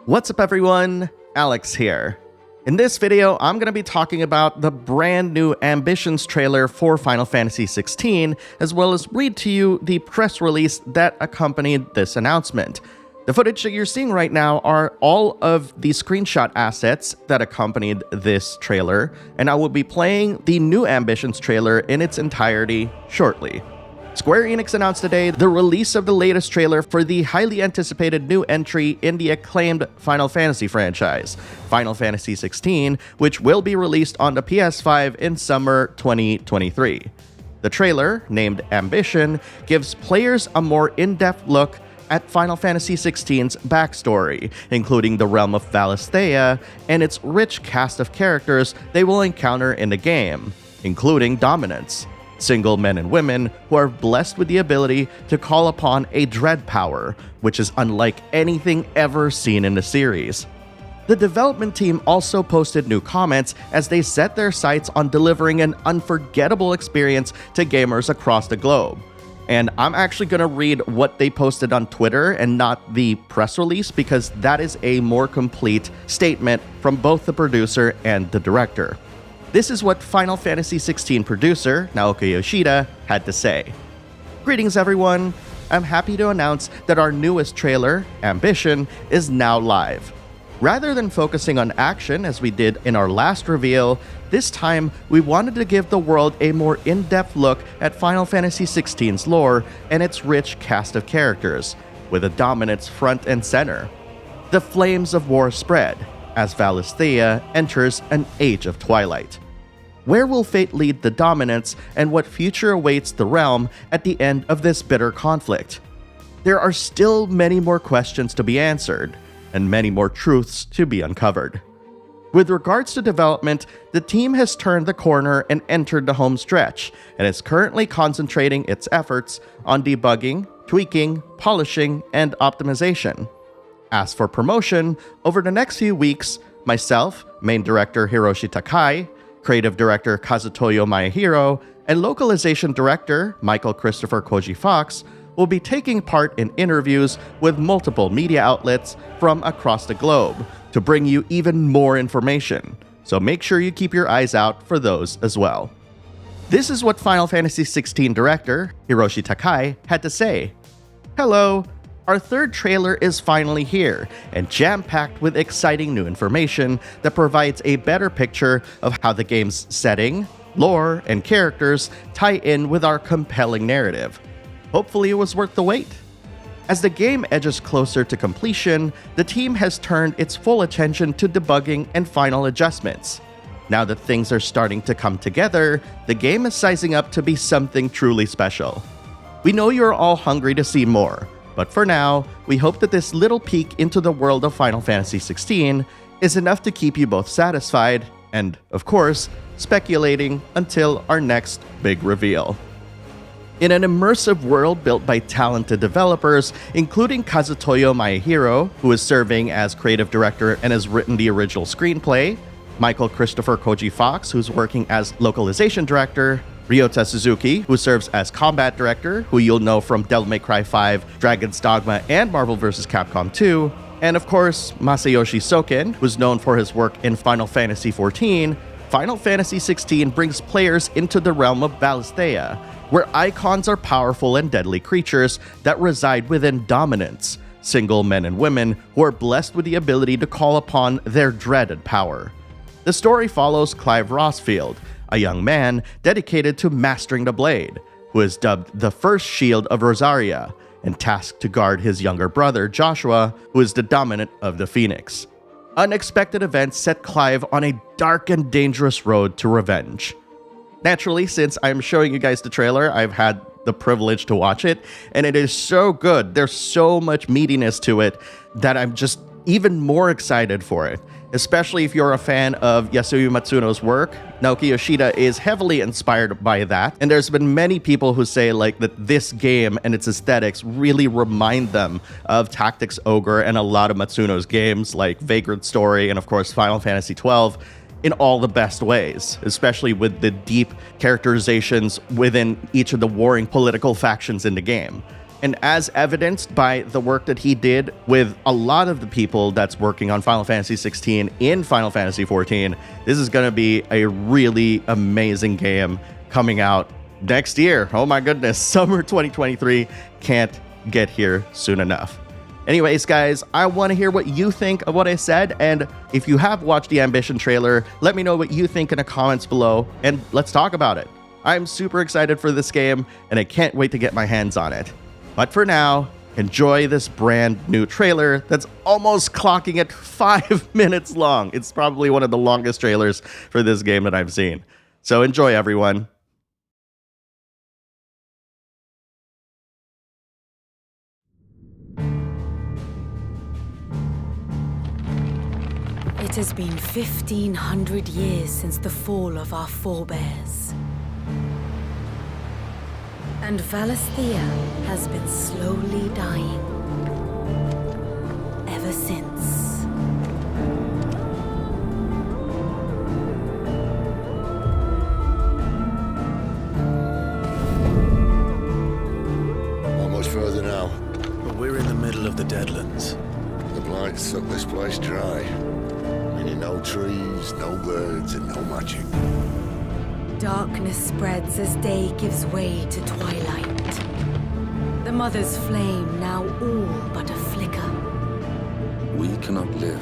What's up everyone, Alex here. In this video, I'm going to be talking about the brand new Ambitions trailer for Final Fantasy XVI, as well as read to you the press release that accompanied this announcement. The footage that you're seeing right now are all of the screenshot assets that accompanied this trailer, and I will be playing the new Ambitions trailer in its entirety shortly. Square Enix announced today the release of the latest trailer for the highly anticipated new entry in the acclaimed Final Fantasy franchise, Final Fantasy XVI, which will be released on the PS5 in summer 2023. The trailer, named Ambition, gives players a more in-depth look at Final Fantasy XVI's backstory, including the realm of Valisthea and its rich cast of characters they will encounter in the game, including Dominants, single men and women who are blessed with the ability to call upon a dread power, which is unlike anything ever seen in the series. The development team also posted new comments as they set their sights on delivering an unforgettable experience to gamers across the globe. And I'm actually going to read what they posted on Twitter and not the press release, because that is a more complete statement from both the producer and the director. This is what Final Fantasy XVI producer Naoki Yoshida had to say. Greetings everyone, I'm happy to announce that our newest trailer, Ambition, is now live. Rather than focusing on action as we did in our last reveal, this time we wanted to give the world a more in-depth look at Final Fantasy XVI's lore and its rich cast of characters, with the Dominants front and center. The flames of war spread as Valisthea enters an age of twilight. Where will fate lead the Dominants, and what future awaits the realm at the end of this bitter conflict? There are still many more questions to be answered, and many more truths to be uncovered. With regards to development, the team has turned the corner and entered the home stretch, and is currently concentrating its efforts on debugging, tweaking, polishing, and optimization. As for promotion, over the next few weeks, myself, main director Hiroshi Takai, creative director Kazutoyo Maehiro, and localization director Michael Christopher Koji Fox will be taking part in interviews with multiple media outlets from across the globe to bring you even more information, so make sure you keep your eyes out for those as well. This is what Final Fantasy XVI director Hiroshi Takai had to say. Hello! Our third trailer is finally here, and jam-packed with exciting new information that provides a better picture of how the game's setting, lore, and characters tie in with our compelling narrative. Hopefully it was worth the wait. As the game edges closer to completion, the team has turned its full attention to debugging and final adjustments. Now that things are starting to come together, the game is sizing up to be something truly special. We know you're all hungry to see more, but for now, we hope that this little peek into the world of Final Fantasy XVI is enough to keep you both satisfied and, of course, speculating until our next big reveal. In an immersive world built by talented developers, including Kazutoyo Maehiro, who is serving as creative director and has written the original screenplay, Michael Christopher Koji Fox, who's working as localization director, Ryota Suzuki, who serves as combat director, who you'll know from Devil May Cry 5, Dragon's Dogma, and Marvel vs. Capcom 2, and of course, Masayoshi Soken, who's known for his work in Final Fantasy XIV, Final Fantasy XVI brings players into the realm of Valisthea, where icons are powerful and deadly creatures that reside within Dominants, single men and women who are blessed with the ability to call upon their dreaded power. The story follows Clive Rossfield, a young man dedicated to mastering the blade, who is dubbed the First Shield of Rosaria, and tasked to guard his younger brother Joshua, who is the Dominant of the Phoenix. Unexpected events set Clive on a dark and dangerous road to revenge. Naturally, since I'm showing you guys the trailer, I've had the privilege to watch it, and it is so good. There's so much meatiness to it that I'm just even more excited for it. Especially if you're a fan of Yasuyo Matsuno's work. Naoki Yoshida is heavily inspired by that, and there's been many people who say that this game and its aesthetics really remind them of Tactics Ogre and a lot of Matsuno's games like Vagrant Story and of course Final Fantasy XII in all the best ways, especially with the deep characterizations within each of the warring political factions in the game. And as evidenced by the work that he did with a lot of the people that's working on Final Fantasy XVI in Final Fantasy XIV, this is going to be a really amazing game coming out next year. Oh my goodness, summer 2023 can't get here soon enough. Anyways, guys, I want to hear what you think of what I said, and if you have watched the Ambition trailer, let me know what you think in the comments below, and let's talk about it. I'm super excited for this game, and I can't wait to get my hands on it. But for now, enjoy this brand new trailer that's almost clocking at 5 minutes long. It's probably one of the longest trailers for this game that I've seen. So enjoy, everyone. It has been 1,500 years since the fall of our forebears. And Valisthea has been slowly dying ever since. Not much further now. But we're in the middle of the Deadlands. The blight sucked this place dry. Meaning no trees, no birds, and no magic. Darkness spreads as day gives way to twilight. The Mother's flame now all but a flicker. We cannot live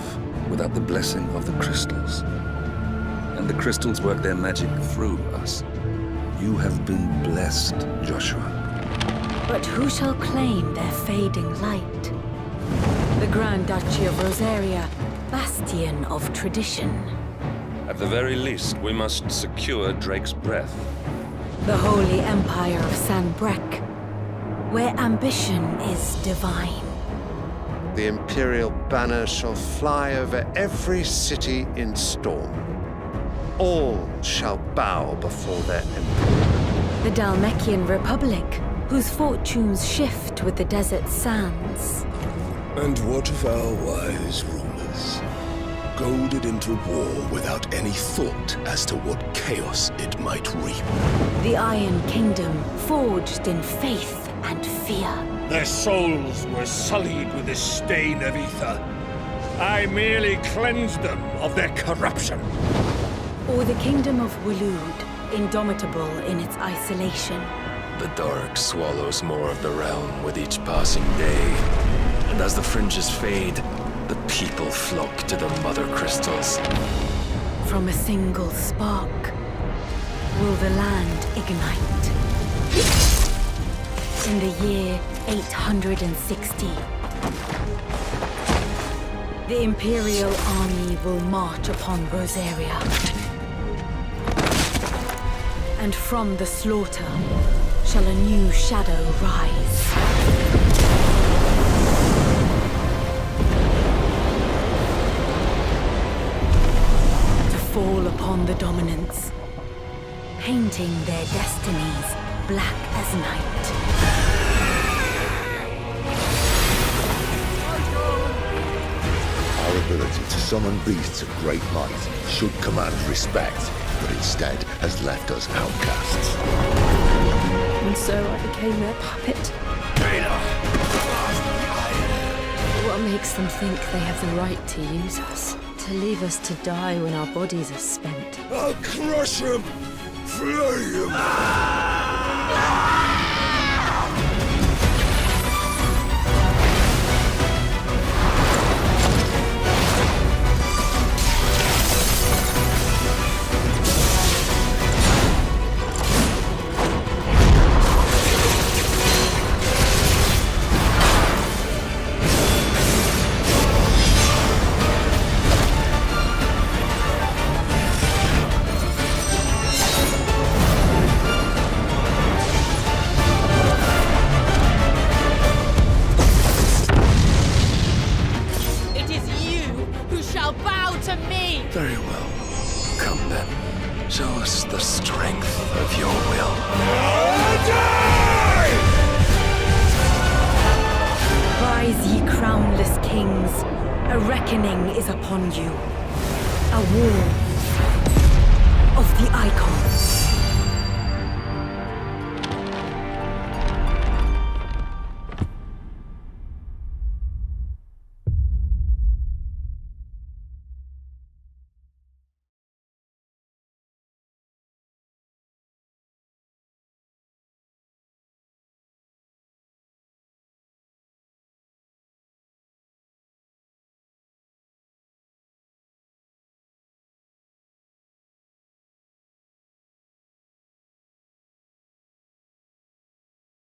without the blessing of the crystals. And the crystals work their magic through us. You have been blessed, Joshua. But who shall claim their fading light? The Grand Duchy of Rosaria, bastion of tradition. At the very least, we must secure Drake's breath. The Holy Empire of Sanbreque, where ambition is divine. The Imperial banner shall fly over every city in storm. All shall bow before their emperor. The Dalmekian Republic, whose fortunes shift with the desert sands. And what of our wise rulers? Goaded into war without any thought as to what chaos it might reap. The Iron Kingdom, forged in faith and fear. Their souls were sullied with the stain of ether. I merely cleansed them of their corruption. Or the Kingdom of Waloed, indomitable in its isolation. The dark swallows more of the realm with each passing day. And as the fringes fade, the people flock to the mother crystals. From a single spark, will the land ignite? In the year 860, the Imperial army will march upon Rosaria. And from the slaughter shall a new shadow rise. Fall upon the dominants, painting their destinies black as night. Our ability to summon beasts of great might should command respect, but instead has left us outcasts. And so I became their puppet. What makes them think they have the right to use us? To leave us to die when our bodies are spent? I'll crush him! Flay him! Very well. Come then. Show us the strength of your will. Rise, ye crownless kings. A reckoning is upon you. A war of the icons.